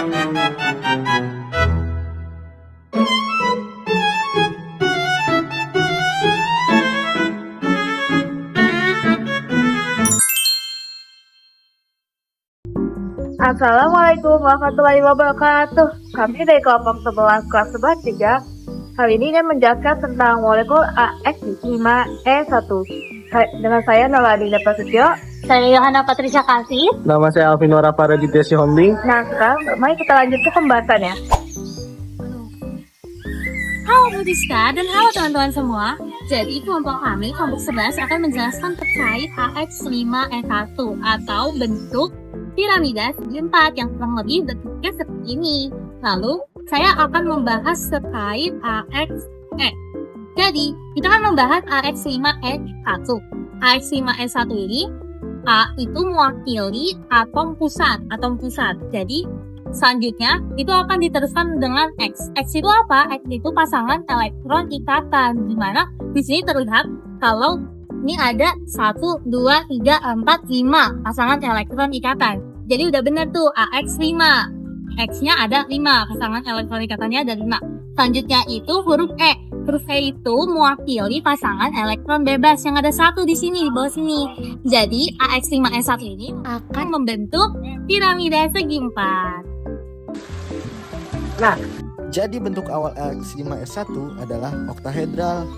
Assalamualaikum warahmatullahi wabarakatuh. Kami dari kelompok 11 kelas 11 3. Hari ini saya menjelaskan tentang molekul AX5E1. Dengan saya Noladina Prasetyo. Saya Yohana Patricia Kasih. Nama saya Alvinora Paraditya Sihombing. Nah sekarang mari kita lanjut ke pembahasannya. Halo Budiska dan halo teman-teman semua. Jadi kelompok kami, kelompok 11 akan menjelaskan terkait AX5E1 atau bentuk piramida segi 4 yang kurang lebih bentuknya seperti ini. Lalu saya akan membahas terkait AXE. Jadi kita akan membahas AX5E1. AX5E1 ini A itu mewakili atom pusat. Jadi selanjutnya itu akan diteruskan dengan X. X itu apa? X itu pasangan elektron ikatan. Di mana di sini terlihat kalau ini ada 1, 2, 3, 4, 5 pasangan elektron ikatan. Jadi udah bener tuh AX5. X-nya ada 5, pasangan elektron ikatannya ada 5. Selanjutnya itu huruf E. Huruf E itu mewakili pasangan elektron bebas yang ada 1 di sini, di bawah sini. Jadi AX5E1 ini akan membentuk piramida segi 4. Nah, jadi bentuk awal AX5E1 adalah oktahedral.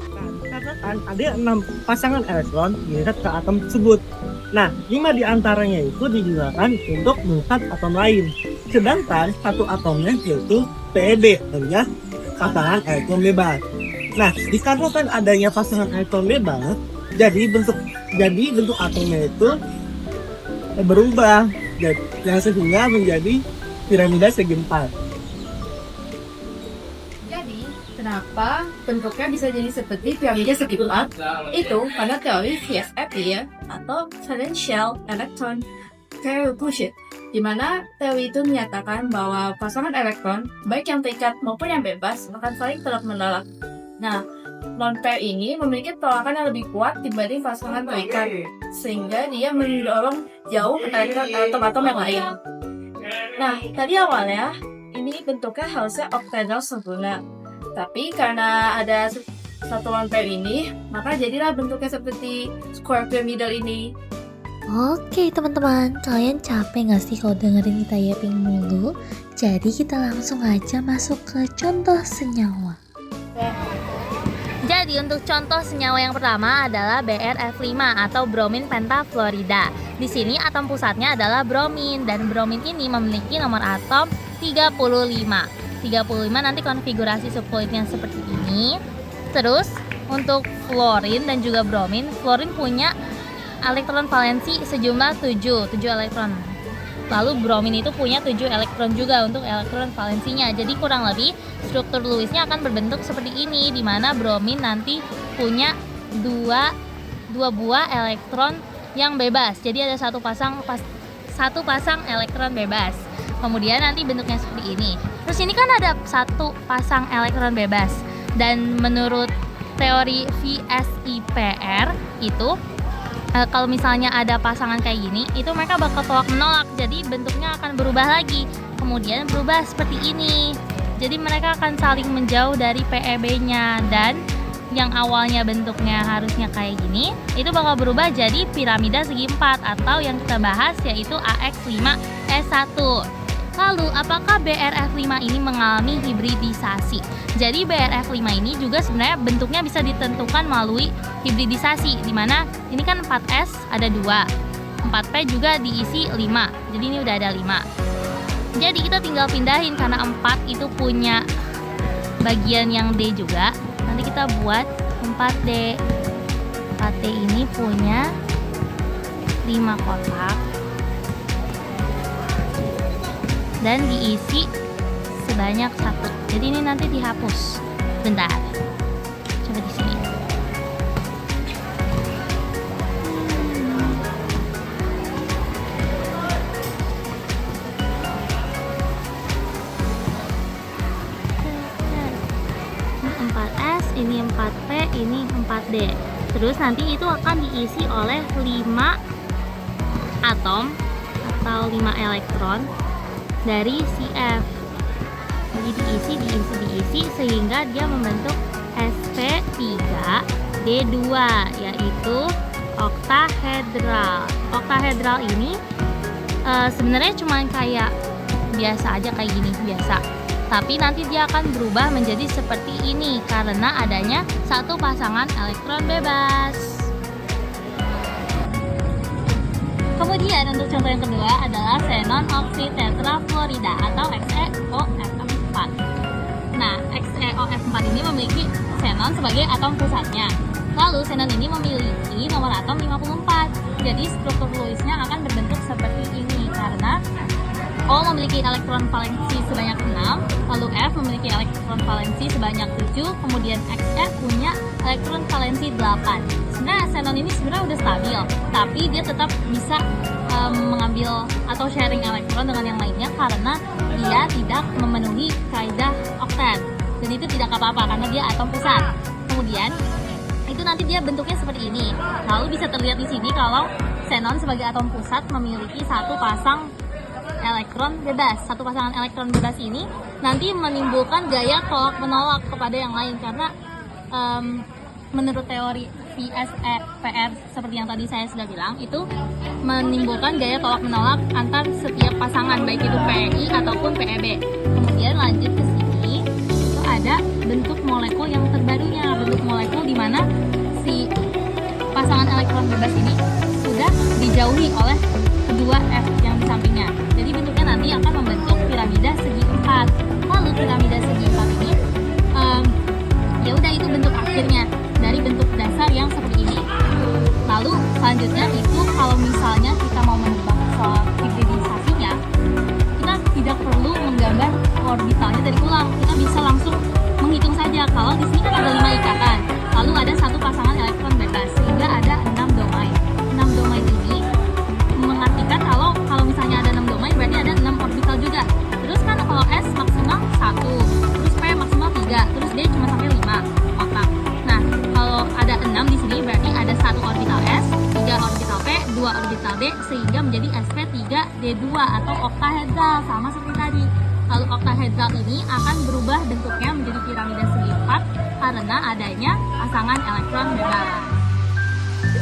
Dikatakan ada 6 pasangan elektron mengikat ke atom tersebut. Nah, 5 diantaranya itu digunakan untuk mengikat atom lain. Sedangkan satu atomnya yaitu PEB, artinya pasangan elektron bebas. Nah, dikarenakan adanya pasangan elektron bebas, jadi bentuk atomnya itu berubah, yang sehingga menjadi piramida segi 4. Kenapa bentuknya bisa jadi seperti piramida segi 4? Itu karena teori VSEP ya, atau Valence Shell Electron Pair Repulsion, di mana teori itu menyatakan bahwa pasangan elektron, baik yang terikat maupun yang bebas, akan saling tolak-menolak. Nah, non-pair ini memiliki tolakan yang lebih kuat dibanding pasangan terikat, sehingga dia mendorong jauh atom-atom yang lain. Nah, tadi awalnya, ini bentuknya harusnya oktahedral sempurna. Tapi karena ada satu lone pair ini, maka jadilah bentuknya seperti square pyramidal ini. Oke teman-teman, kalian capek gak sih kalau dengerin kita yapping mulu? Jadi kita langsung aja masuk ke contoh senyawa. Jadi untuk contoh senyawa yang pertama adalah BrF5 atau bromin pentafluorida. Di sini atom pusatnya adalah bromin, dan bromin ini memiliki nomor atom 35. 35 nanti konfigurasi subunitnya seperti ini. Terus untuk fluorin dan juga bromin, fluorin punya elektron valensi sejumlah 7 elektron. Lalu bromin itu punya 7 elektron juga untuk elektron valensinya. Jadi kurang lebih struktur Lewisnya akan berbentuk seperti ini, di mana bromin nanti punya dua buah elektron yang bebas. Jadi ada satu pasang elektron bebas. Kemudian nanti bentuknya seperti ini. Terus ini kan ada satu pasang elektron bebas, dan menurut teori VSIPR itu kalau misalnya ada pasangan kayak gini, itu mereka bakal tolak menolak, jadi bentuknya akan berubah lagi, kemudian berubah seperti ini. Jadi mereka akan saling menjauh dari PEB-nya, dan yang awalnya bentuknya harusnya kayak gini, itu bakal berubah jadi piramida segi 4 atau yang kita bahas yaitu AX5E1. Lalu, apakah BrF5 ini mengalami hibridisasi? Jadi BrF5 ini juga sebenarnya bentuknya bisa ditentukan melalui hibridisasi, di mana ini kan 4S ada 2, 4P juga diisi 5, jadi ini udah ada 5. Jadi kita tinggal pindahin karena 4 itu punya bagian yang D juga. Nanti kita buat 4D. 4D ini punya 5 kotak dan diisi sebanyak 1. Jadi ini nanti dihapus. Bentar. Coba di sini. Ini 4S, ini 4P, ini 4D. Terus nanti itu akan diisi oleh 5 atom atau 5 elektron dari si F. Jadi diisi sehingga dia membentuk sp3d2, yaitu oktahedral. Oktahedral ini sebenarnya cuma kayak biasa aja, kayak gini biasa. Tapi nanti dia akan berubah menjadi seperti ini karena adanya satu pasangan elektron bebas. Kemudian untuk contoh yang kedua adalah xenon oksitetrafluorida atau XeOF4. Nah, XeOF4 ini memiliki xenon sebagai atom pusatnya. Lalu xenon ini memiliki nomor atom 54. Jadi struktur Lewisnya akan berbentuk seperti ini karena O memiliki elektron valensi sebanyak 6, lalu F memiliki elektron valensi sebanyak 7, kemudian Xe punya elektron valensi 8. Sebenarnya xenon ini sebenarnya udah stabil, tapi dia tetap bisa mengambil atau sharing elektron dengan yang lainnya karena dia tidak memenuhi kaidah oktet. Dan itu tidak apa-apa karena dia atom pusat. Kemudian itu nanti dia bentuknya seperti ini. Lalu bisa terlihat di sini kalau xenon sebagai atom pusat memiliki satu pasang elektron bebas. Satu pasangan elektron bebas ini nanti menimbulkan gaya tolak menolak kepada yang lain karena menurut teori VSEPR seperti yang tadi saya sudah bilang, itu menimbulkan gaya tolak menolak antar setiap pasangan baik itu PEI ataupun PEB. Kemudian lanjut ke sini itu ada bentuk molekul yang terbarunya, bentuk molekul di mana si pasangan elektron bebas ini sudah dijauhi oleh kedua F yang di sampingnya. Jadi bentuknya nanti akan membentuk piramida segi 4. Lalu piramida segi 4 ini ya udah itu bentuk akhirnya dari bentuk dasar yang seperti ini. Lalu selanjutnya itu kalau misalnya kita mau menebak soal hibridisasinya, kita tidak perlu menggambar orbitalnya dari ulang. Kita bisa langsung menghitung saja kalau di sini kan ada 5 ikatan, lalu ada satu pasangan elektron bebas sehingga ada 6 domain. 6 domain ini mengartikan kalau misalnya ada 6 domain berarti ada 6 orbital juga. Terus kan kalau S maksimal 1, terus P maksimal 3, terus D cuma sampai 5 otak. Nah, kalau ada 6 di sini berarti ada 1 orbital S, 3 orbital P, 2 orbital D sehingga menjadi sp3d2 atau oktahedral sama seperti tadi. Lalu oktahedral ini akan berubah bentuknya menjadi piramida segi 4 karena adanya pasangan elektron bebas.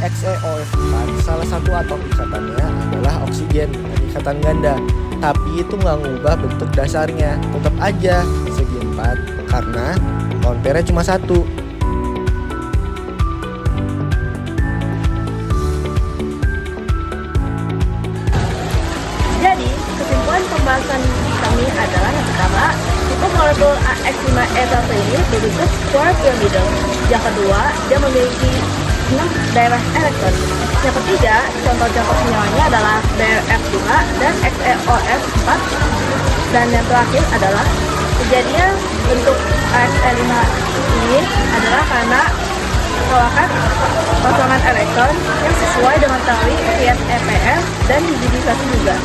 XeOF4 salah satu atom ikatannya adalah oksigen dengan ikatan ganda, tapi itu nggak ngubah bentuk dasarnya, tetap aja segi 4 karena lawan pairnya cuma 1. Jadi, kesimpulan pembahasan kami adalah yang pertama, tipe molekul AX5E1 ini berbentuk square pyramidal. Yang kedua, dia memiliki 6 daerah elektron. Yang ketiga, contoh-contoh senyawanya adalah BRF5 dan XeOF4. Dan yang terakhir adalah kejadian bentuk AX5 ini adalah karena penolakan pasangan elektron yang sesuai dengan teori VSEPR dan hibridisasi juga.